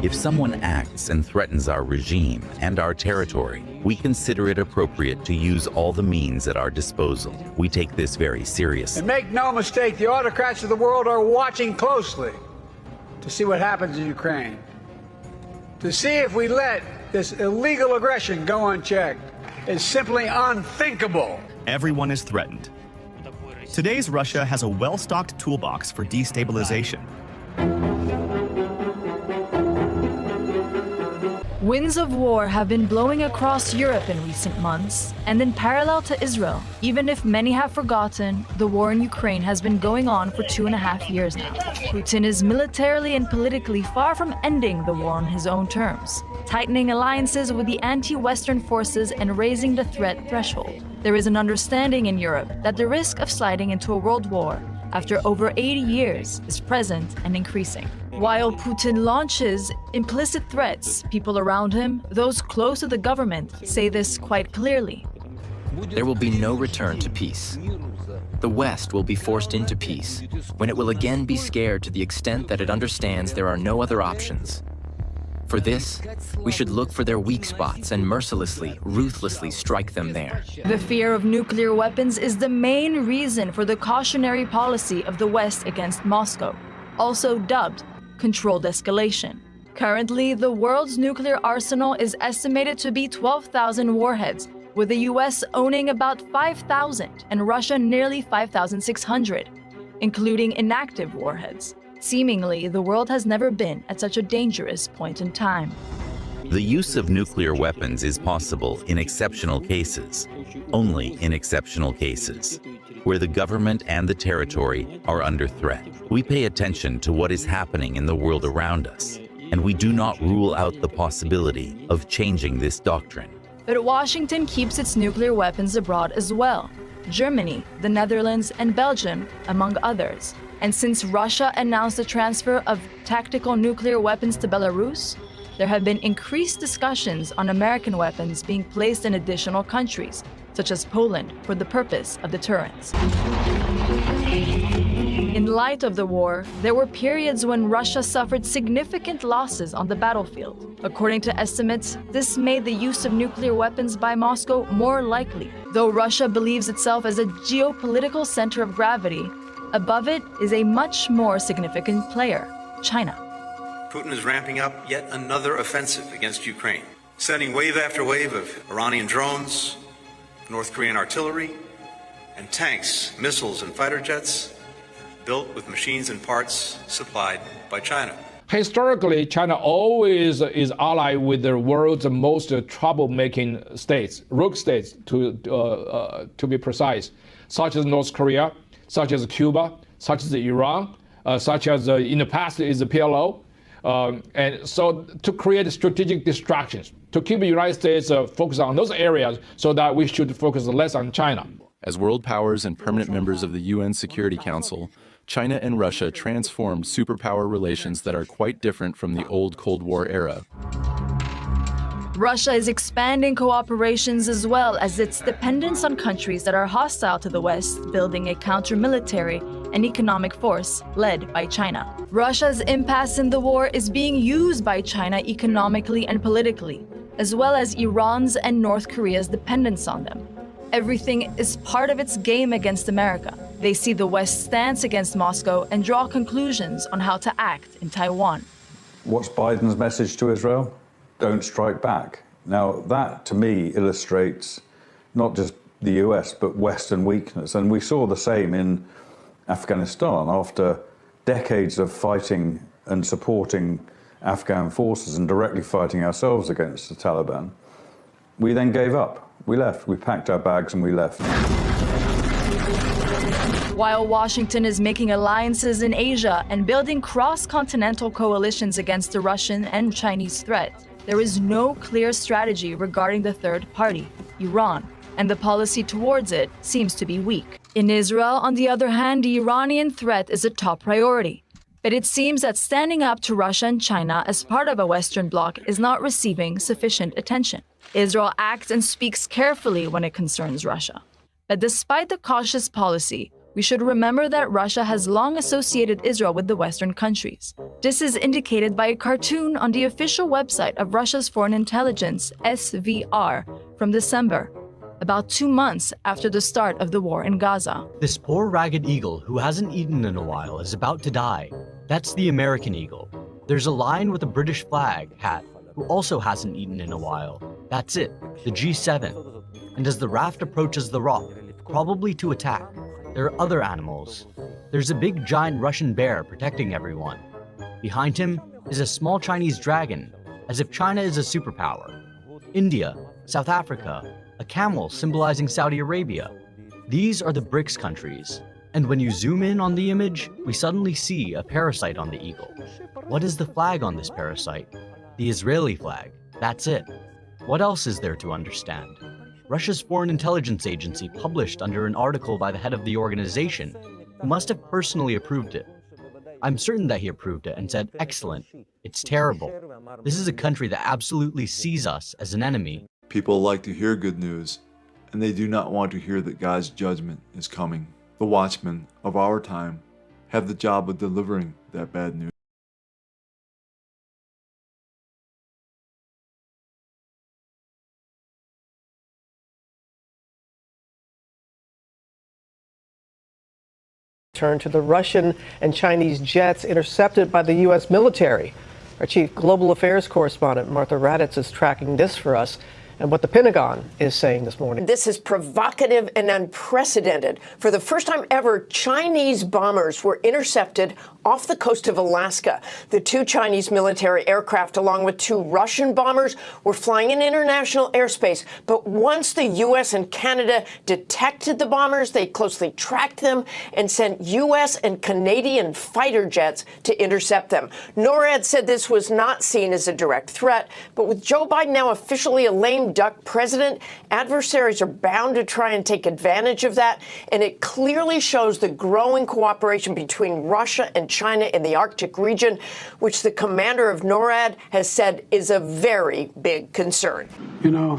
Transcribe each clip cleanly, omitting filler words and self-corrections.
If someone acts and threatens our regime and our territory, we consider it appropriate to use all the means at our disposal. We take this very seriously. And make no mistake, the autocrats of the world are watching closely to see what happens in Ukraine, to see if we let this illegal aggression go unchecked. Is simply unthinkable. Everyone is threatened. Today's Russia has a well-stocked toolbox for destabilization. Winds of war have been blowing across Europe in recent months, and in parallel to Israel, even if many have forgotten, the war in Ukraine has been going on for 2.5 years now. Putin is militarily and politically far from ending the war on his own terms, tightening alliances with the anti-Western forces and raising the threat threshold. There is an understanding in Europe that the risk of sliding into a world war after over 80 years is present and increasing. While Putin launches implicit threats, people around him, those close to the government, say this quite clearly. There will be no return to peace. The West will be forced into peace when it will again be scared to the extent that it understands there are no other options. For this, we should look for their weak spots and mercilessly, ruthlessly strike them there. The fear of nuclear weapons is the main reason for the cautionary policy of the West against Moscow, also dubbed controlled escalation. Currently, the world's nuclear arsenal is estimated to be 12,000 warheads, with the US owning about 5,000 and Russia nearly 5,600, including inactive warheads. Seemingly, the world has never been at such a dangerous point in time. The use of nuclear weapons is possible in exceptional cases, only in exceptional cases, where the government and the territory are under threat. We pay attention to what is happening in the world around us, and we do not rule out the possibility of changing this doctrine. But Washington keeps its nuclear weapons abroad as well. Germany, the Netherlands, and Belgium, among others. And since Russia announced the transfer of tactical nuclear weapons to Belarus, there have been increased discussions on American weapons being placed in additional countries, such as Poland, for the purpose of deterrence. In light of the war, there were periods when Russia suffered significant losses on the battlefield. According to estimates, this made the use of nuclear weapons by Moscow more likely. Though Russia believes itself as a geopolitical center of gravity, above it is a much more significant player, China. Putin is ramping up yet another offensive against Ukraine, sending wave after wave of Iranian drones, North Korean artillery, and tanks, missiles, and fighter jets built with machines and parts supplied by China. Historically, China always is allied with the world's most troublemaking states, rogue states to be precise, such as North Korea, such as Cuba, such as Iran, such as in the past is the PLO. And so to create strategic distractions, to keep the United States focused on those areas so that we should focus less on China. As world powers and permanent members of the UN Security Council, China and Russia transformed superpower relations that are quite different from the old Cold War era. Russia is expanding cooperations as well as its dependence on countries that are hostile to the West, building a counter-military and economic force led by China. Russia's impasse in the war is being used by China economically and politically, as well as Iran's and North Korea's dependence on them. Everything is part of its game against America. They see the West's stance against Moscow and draw conclusions on how to act in Taiwan. What's Biden's message to Israel? Don't strike back. Now, that to me illustrates not just the US, but Western weakness. And we saw the same in Afghanistan after decades of fighting and supporting Afghan forces and directly fighting ourselves against the Taliban. We then gave up. We left. We packed our bags and we left. While Washington is making alliances in Asia and building cross-continental coalitions against the Russian and Chinese threat, there is no clear strategy regarding the third party, Iran, and the policy towards it seems to be weak. In Israel, on the other hand, the Iranian threat is a top priority. But it seems that standing up to Russia and China as part of a Western bloc is not receiving sufficient attention. Israel acts and speaks carefully when it concerns Russia. But despite the cautious policy, we should remember that Russia has long associated Israel with the Western countries. This is indicated by a cartoon on the official website of Russia's Foreign Intelligence, SVR, from December, about 2 months after the start of the war in Gaza. This poor ragged eagle who hasn't eaten in a while is about to die. That's the American eagle. There's a lion with a British flag hat who also hasn't eaten in a while. That's it, the G7. And as the raft approaches the rock, probably to attack, there are other animals. There's a big giant Russian bear protecting everyone. Behind him is a small Chinese dragon, as if China is a superpower. India, South Africa, a camel symbolizing Saudi Arabia. These are the BRICS countries. And when you zoom in on the image, we suddenly see a parasite on the eagle. What is the flag on this parasite? The Israeli flag. That's it. What else is there to understand? Russia's Foreign Intelligence Agency published under an article by the head of the organization, who must have personally approved it. I'm certain that he approved it and said, excellent, it's terrible. This is a country that absolutely sees us as an enemy. People like to hear good news, and they do not want to hear that God's judgment is coming. The watchmen of our time have the job of delivering that bad news. Turn to the Russian and Chinese jets intercepted by the U.S. military. Our chief global affairs correspondent, Martha Raddatz, is tracking this for us and what the Pentagon is saying this morning. This is provocative and unprecedented. For the first time ever, Chinese bombers were intercepted off the coast of Alaska. The 2 Chinese military aircraft, along with 2 Russian bombers, were flying in international airspace. But once the U.S. and Canada detected the bombers, they closely tracked them and sent U.S. and Canadian fighter jets to intercept them. NORAD said this was not seen as a direct threat, but with Joe Biden now officially a lame duck president, adversaries are bound to try and take advantage of that, and it clearly shows the growing cooperation between Russia and China in the Arctic region, which the commander of NORAD has said is a very big concern. You know,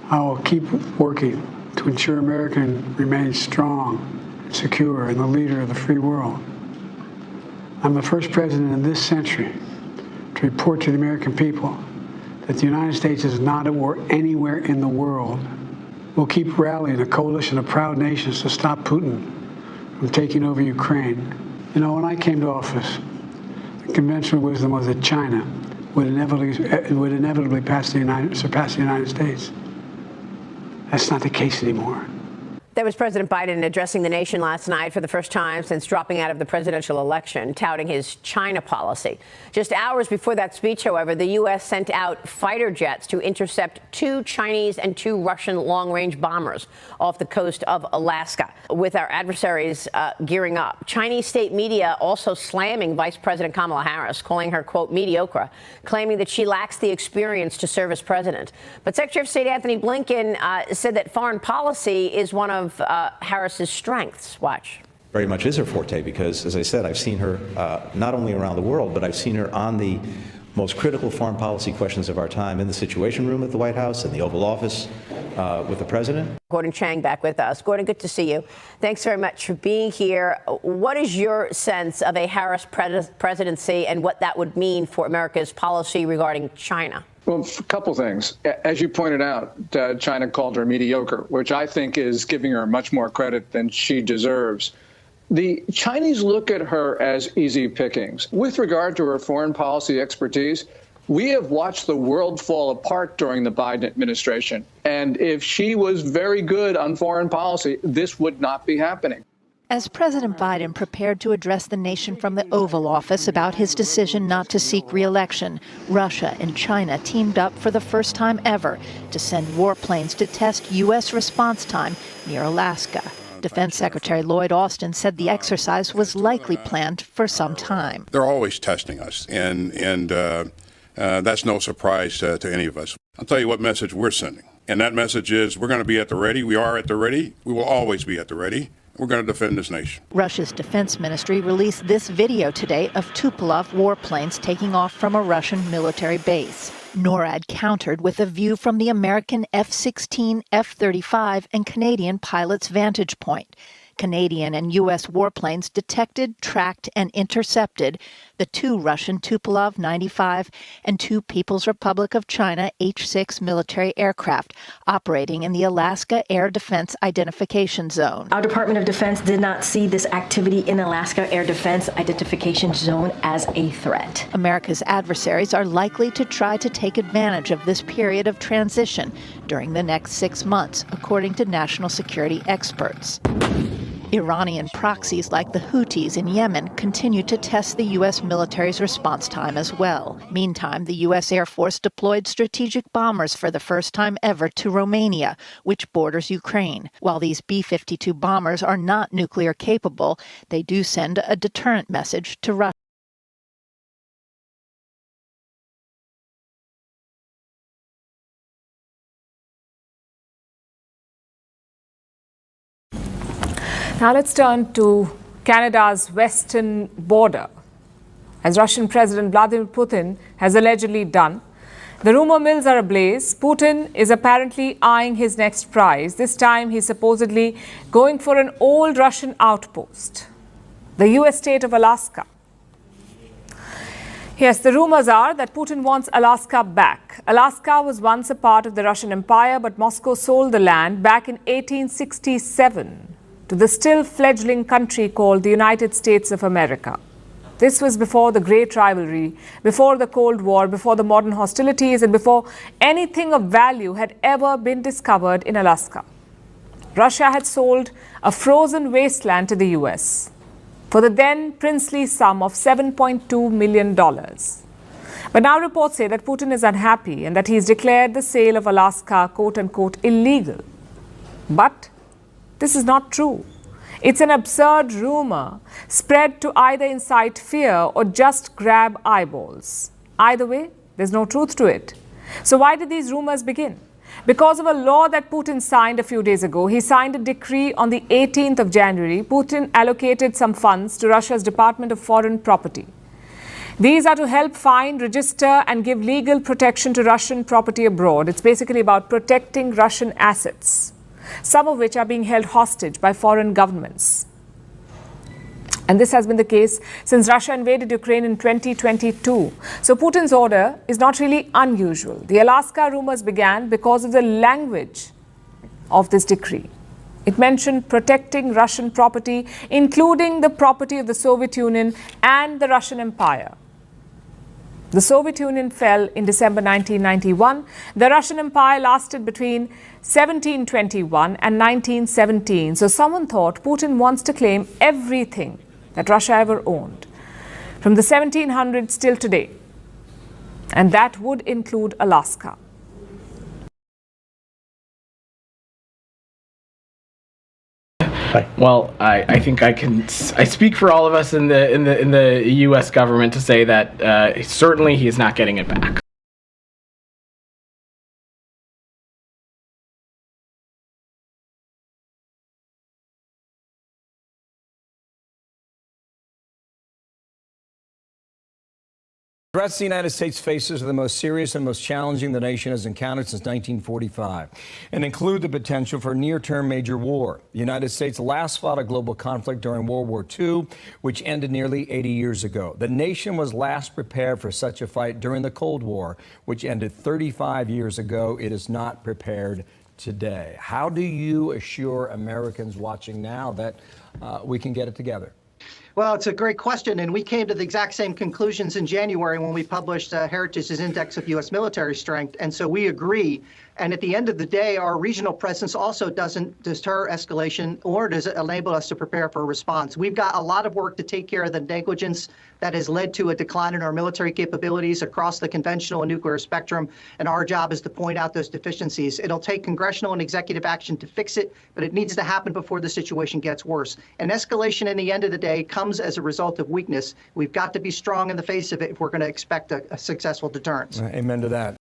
I will keep working to ensure America remains strong, secure, and the leader of the free world. I'm the first president in this century to report to the American people that the United States is not at war anywhere in the world. We'll keep rallying a coalition of proud nations to stop Putin from taking over Ukraine. You know, when I came to office, the conventional wisdom was that China would inevitably surpass the United States. That's not the case anymore. That was President Biden addressing the nation last night for the first time since dropping out of the presidential election, touting his China policy. Just hours before that speech, however, the U.S. sent out fighter jets to intercept 2 Chinese and 2 Russian long-range bombers off the coast of Alaska, with our adversaries gearing up. Chinese state media also slamming Vice President Kamala Harris, calling her, quote, mediocre, claiming that she lacks the experience to serve as president. But Secretary of State Anthony Blinken said that foreign policy is one of Harris's strengths. Watch. Very much is her forte because, as I said, I've seen her not only around the world, but I've seen her on the most critical foreign policy questions of our time in the Situation Room at the White House, in the Oval Office with the president. Gordon Chang back with us. Gordon, good to see you. Thanks very much for being here. What is your sense of a Harris presidency and what that would mean for America's policy regarding China? Well, a couple things. As you pointed out, China called her mediocre, which I think is giving her much more credit than she deserves. The Chinese look at her as easy pickings. With regard to her foreign policy expertise, we have watched the world fall apart during the Biden administration. And if she was very good on foreign policy, this would not be happening. As President Biden prepared to address the nation from the Oval Office about his decision not to seek re-election, Russia and China teamed up for the first time ever to send warplanes to test U.S. response time near Alaska. Defense Secretary Lloyd Austin said the exercise was likely planned for some time. They're always testing us, and that's no surprise to any of us. I'll tell you what message we're sending, and that message is we're going to be at the ready. We are at the ready. We will always be at the ready. We're going to defend this nation. Russia's defense ministry released this video today of Tupolev warplanes taking off from a Russian military base. NORAD countered with a view from the American F-16, F-35, and Canadian pilot's vantage point. Canadian and U.S. warplanes detected, tracked, and intercepted the 2 Russian Tupolev 95 and 2 People's Republic of China H-6 military aircraft operating in the Alaska Air Defense Identification Zone. Our Department of Defense did not see this activity in Alaska Air Defense Identification Zone as a threat. America's adversaries are likely to try to take advantage of this period of transition during the next 6 months, according to national security experts. Iranian proxies like the Houthis in Yemen continue to test the U.S. military's response time as well. Meantime, the U.S. Air Force deployed strategic bombers for the first time ever to Romania, which borders Ukraine. While these B-52 bombers are not nuclear capable, they do send a deterrent message to Russia. Now let's turn to Canada's western border. As Russian President Vladimir Putin has allegedly done, the rumor mills are ablaze. Putin is apparently eyeing his next prize. This time he's supposedly going for an old Russian outpost, the U.S. state of Alaska. Yes, the rumors are that Putin wants Alaska back. Alaska was once a part of the Russian Empire, but Moscow sold the land back in 1867. To the still fledgling country called the United States of America. This was before the great rivalry, before the Cold War, before the modern hostilities, and before anything of value had ever been discovered in Alaska. Russia had sold a frozen wasteland to the US for the then princely sum of $7.2 million. But now reports say that Putin is unhappy and that he's declared the sale of Alaska, quote-unquote, illegal. But this is not true. It's an absurd rumor spread to either incite fear or just grab eyeballs. Either way, there's no truth to it. So why did these rumors begin? Because of a law that Putin signed a few days ago. He signed a decree on the 18th of January. Putin allocated some funds to Russia's Department of Foreign Property. These are to help find, register, and give legal protection to Russian property abroad. It's basically about protecting Russian assets, some of which are being held hostage by foreign governments. And this has been the case since Russia invaded Ukraine in 2022. So Putin's order is not really unusual. The Alaska rumors began because of the language of this decree. It mentioned protecting Russian property, including the property of the Soviet Union and the Russian Empire. The Soviet Union fell in December 1991. The Russian Empire lasted between 1721 and 1917. So someone thought Putin wants to claim everything that Russia ever owned, from the 1700s till today. And that would include Alaska. Well, I think I speak for all of us in the U.S. government to say that certainly he is not getting it back. Threats the United States faces are the most serious and most challenging the nation has encountered since 1945 and include the potential for near-term major war. The United States last fought a global conflict during World War II, which ended nearly 80 years ago. The nation was last prepared for such a fight during the Cold War, which ended 35 years ago. It is not prepared today. How do you assure Americans watching now that we can get it together? Well, it's a great question, and we came to the exact same conclusions in January when we published Heritage's Index of U.S. Military Strength, and so we agree. And at the end of the day, our regional presence also doesn't deter escalation, or does it enable us to prepare for a response. We've got a lot of work to take care of the negligence that has led to a decline in our military capabilities across the conventional and nuclear spectrum, and our job is to point out those deficiencies. It'll take congressional and executive action to fix it, but it needs to happen before the situation gets worse. And escalation, in the end of the day, comes as a result of weakness. We've got to be strong in the face of it if we're going to expect a successful deterrence. Amen to that.